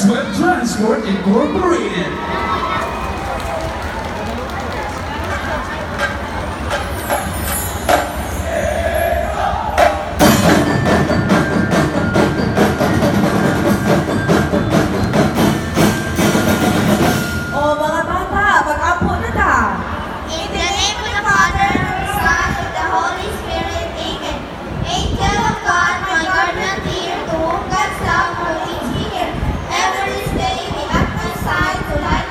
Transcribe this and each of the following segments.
Web Transport Incorporated. O mga bata, mag-apo na ta. In the name of the Father, Son, and the Holy Spirit, Amen. Angel of God, my guardian dear, to whom God's love will reach me here. Ever this day be at my side to light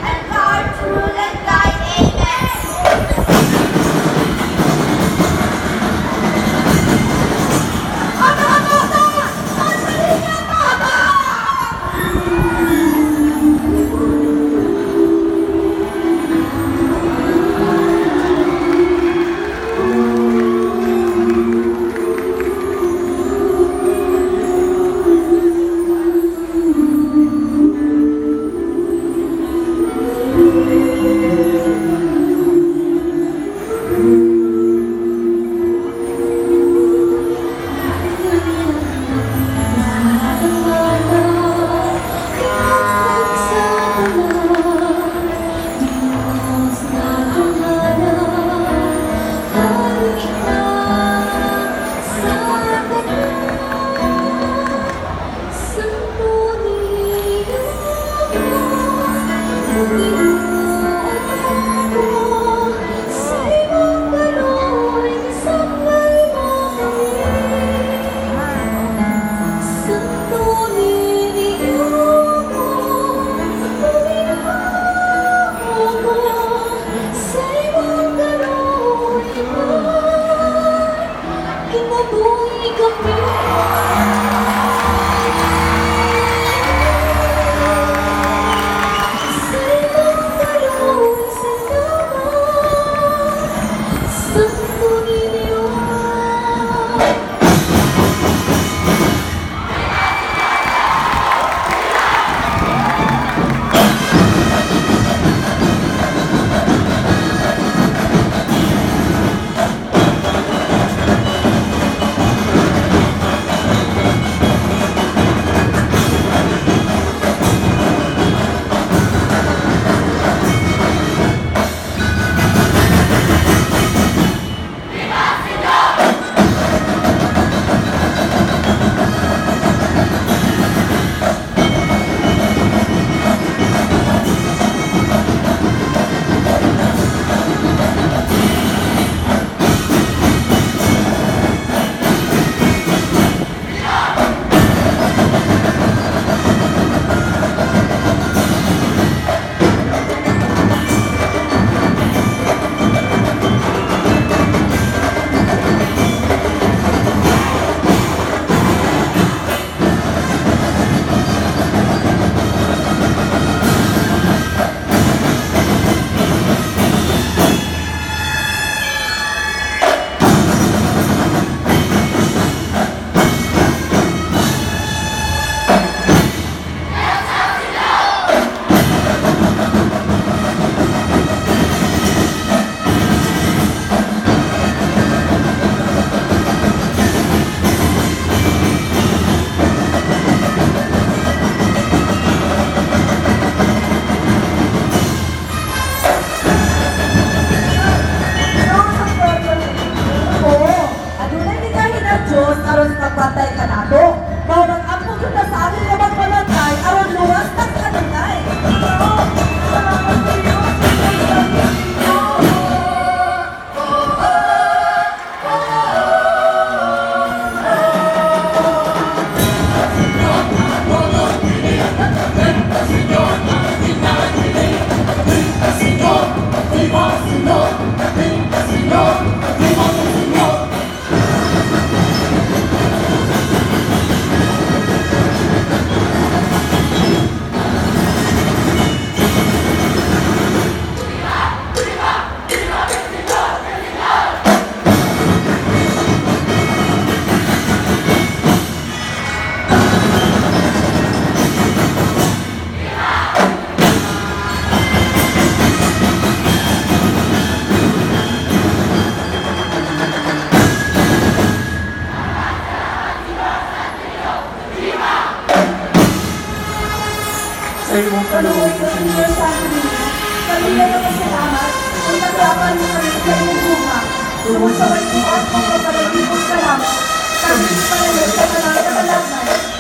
sa iyong kalooban. Kami na napasalamat kung nagapan mo kami sa iyong bunga. Sumusaway mo at mga kapalagipot ka lang. Kami palalit sa mga kapalagman.